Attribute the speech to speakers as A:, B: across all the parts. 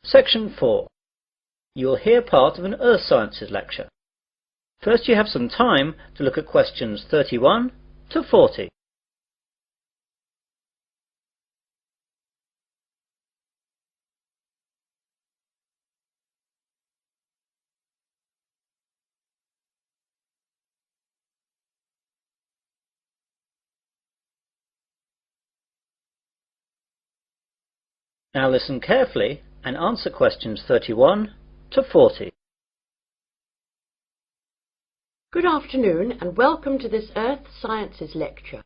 A: Section 4. You will hear part of an Earth Sciences lecture. First you have some time to look at questions 31 to 40. Now listen carefully and answer questions 31 to 40.
B: Good afternoon and welcome to this Earth Sciences lecture.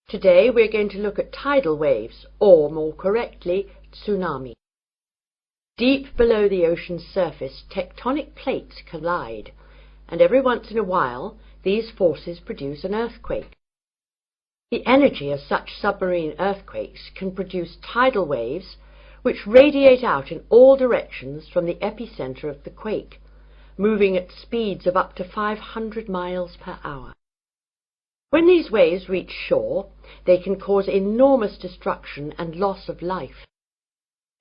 B: Today we're going to look at tidal waves, or more correctly, tsunami. Deep below the ocean's surface, tectonic plates collide, and every once in a while these forces produce an earthquake. The energy of such submarine earthquakes can produce tidal waves which radiate out in all directions from the epicenter of the quake, moving at speeds of up to 500 miles per hour. When these waves reach shore, they can cause enormous destruction and loss of life.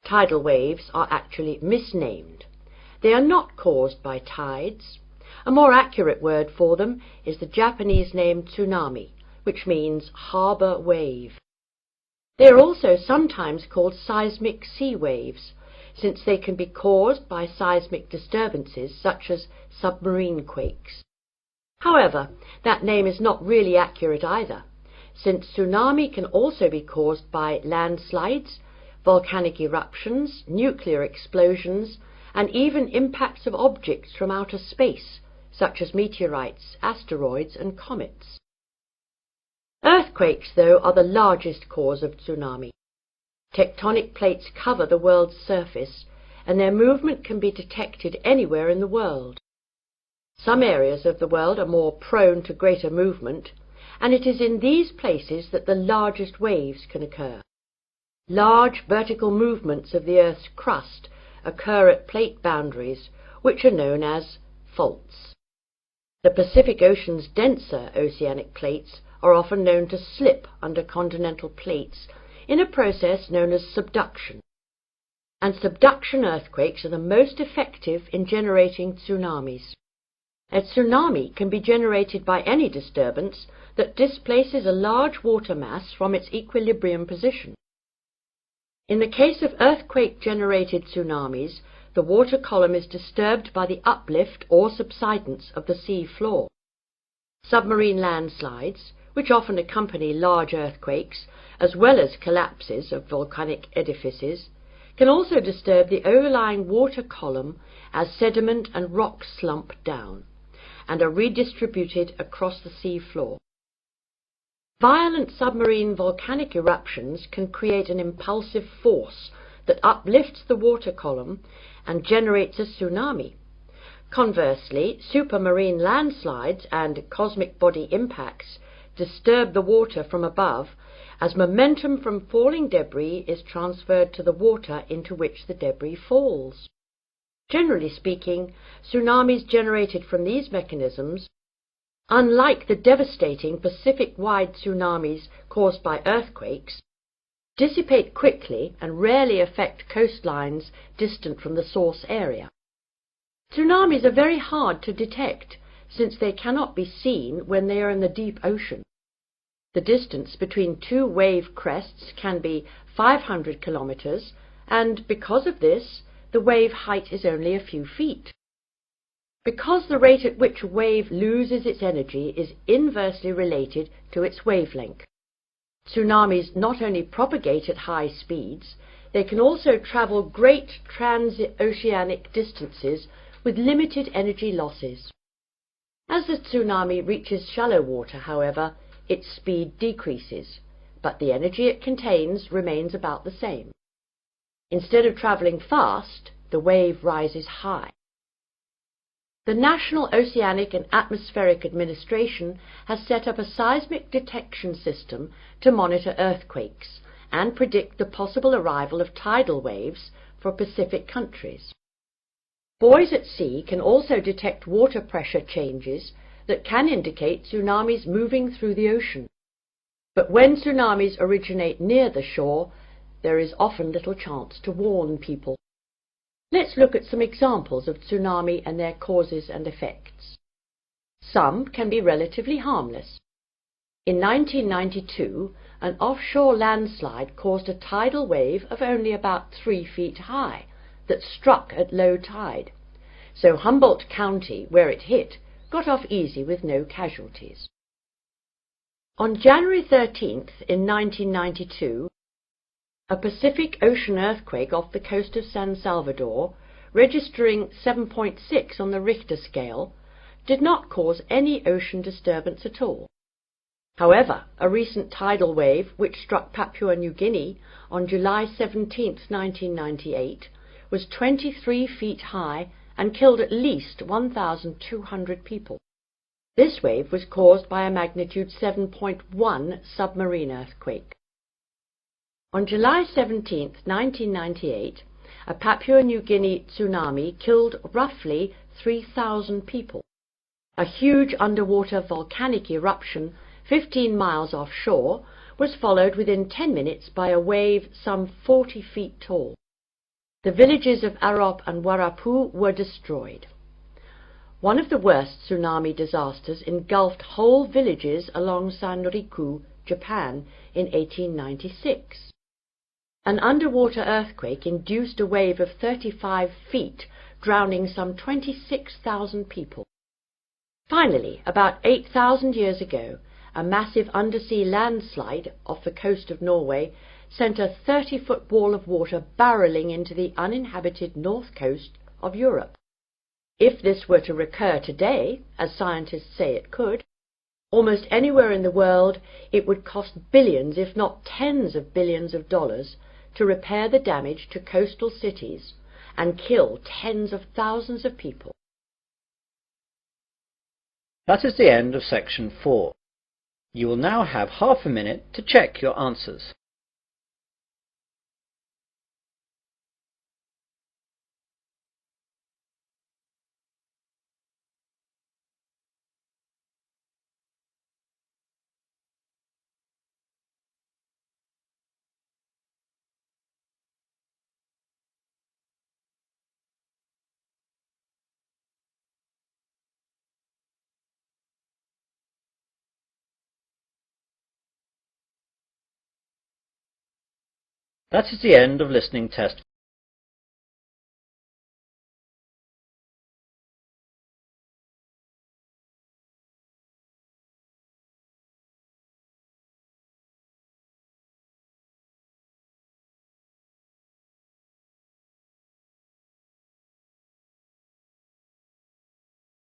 B: Tidal waves are actually misnamed. They are not caused by tides. A more accurate word for them is the Japanese name tsunami, which means harbour wave. They are also sometimes called seismic sea waves, since they can be caused by seismic disturbances such as submarine quakes. However, that name is not really accurate either, since tsunami can also be caused by landslides, volcanic eruptions, nuclear explosions, and even impacts of objects from outer space, such as meteorites, asteroids, and comets. Earthquakes, though, are the largest cause of tsunami. Tectonic plates cover the world's surface, and their movement can be detected anywhere in the world. Some areas of the world are more prone to greater movement, and it is in these places that the largest waves can occur. Large vertical movements of the Earth's crust occur at plate boundaries, which are known as faults. The Pacific Ocean's denser oceanic plates are often known to slip under continental plates in a process known as subduction. And subduction earthquakes are the most effective in generating tsunamis. A tsunami can be generated by any disturbance that displaces a large water mass from its equilibrium position. In the case of earthquake-generated tsunamis, the water column is disturbed by the uplift or subsidence of the sea floor. Submarine landslides, which often accompany large earthquakes, as well as collapses of volcanic edifices, can also disturb the overlying water column as sediment and rocks slump down, and are redistributed across the sea floor. Violent submarine volcanic eruptions can create an impulsive force that uplifts the water column and generates a tsunami. Conversely, supermarine landslides and cosmic body impacts disturb the water from above as momentum from falling debris is transferred to the water into which the debris falls. Generally speaking, tsunamis generated from these mechanisms, unlike the devastating Pacific-wide tsunamis caused by earthquakes, dissipate quickly and rarely affect coastlines distant from the source area. Tsunamis are very hard to detect, since they cannot be seen when they are in the deep ocean. The distance between two wave crests can be 500 kilometers, and because of this, the wave height is only a few feet. Because the rate at which a wave loses its energy is inversely related to its wavelength. Tsunamis not only propagate at high speeds, they can also travel great transoceanic distances with limited energy losses. As the tsunami reaches shallow water, however, its speed decreases, but the energy it contains remains about the same. Instead of traveling fast, the wave rises high. The National Oceanic and Atmospheric Administration has set up a seismic detection system to monitor earthquakes and predict the possible arrival of tidal waves for Pacific countries. Buoys at sea can also detect water pressure changes that can indicate tsunamis moving through the ocean. But when tsunamis originate near the shore, there is often little chance to warn people. Let's look at some examples of tsunami and their causes and effects. Some can be relatively harmless. In 1992, an offshore landslide caused a tidal wave of only about 3 feet high that struck at low tide, so Humboldt County, where it hit, got off easy with no casualties. On January 13th in 1992, a Pacific Ocean earthquake off the coast of San Salvador, registering 7.6 on the Richter scale, did not cause any ocean disturbance at all. However, a recent tidal wave which struck Papua New Guinea on July 17, 1998, was 23 feet high and killed at least 1,200 people. This wave was caused by a magnitude 7.1 submarine earthquake. On July 17, 1998, a Papua New Guinea tsunami killed roughly 3,000 people. A huge underwater volcanic eruption 15 miles offshore was followed within 10 minutes by a wave some 40 feet tall. The villages of Arop and Warapu were destroyed. One of the worst tsunami disasters engulfed whole villages along Sanriku, Japan, in 1896. An underwater earthquake induced a wave of 35 feet, drowning some 26,000 people. Finally, about 8,000 years ago, a massive undersea landslide off the coast of Norway sent a 30-foot wall of water barreling into the uninhabited north coast of Europe. If this were to recur today, as scientists say it could, almost anywhere in the world it would cost billions, if not tens of billions of dollars, to repair the damage to coastal cities and kill tens of thousands of people.
A: That is the end of section 4. You will now have half a minute to check your answers. That is the end of listening test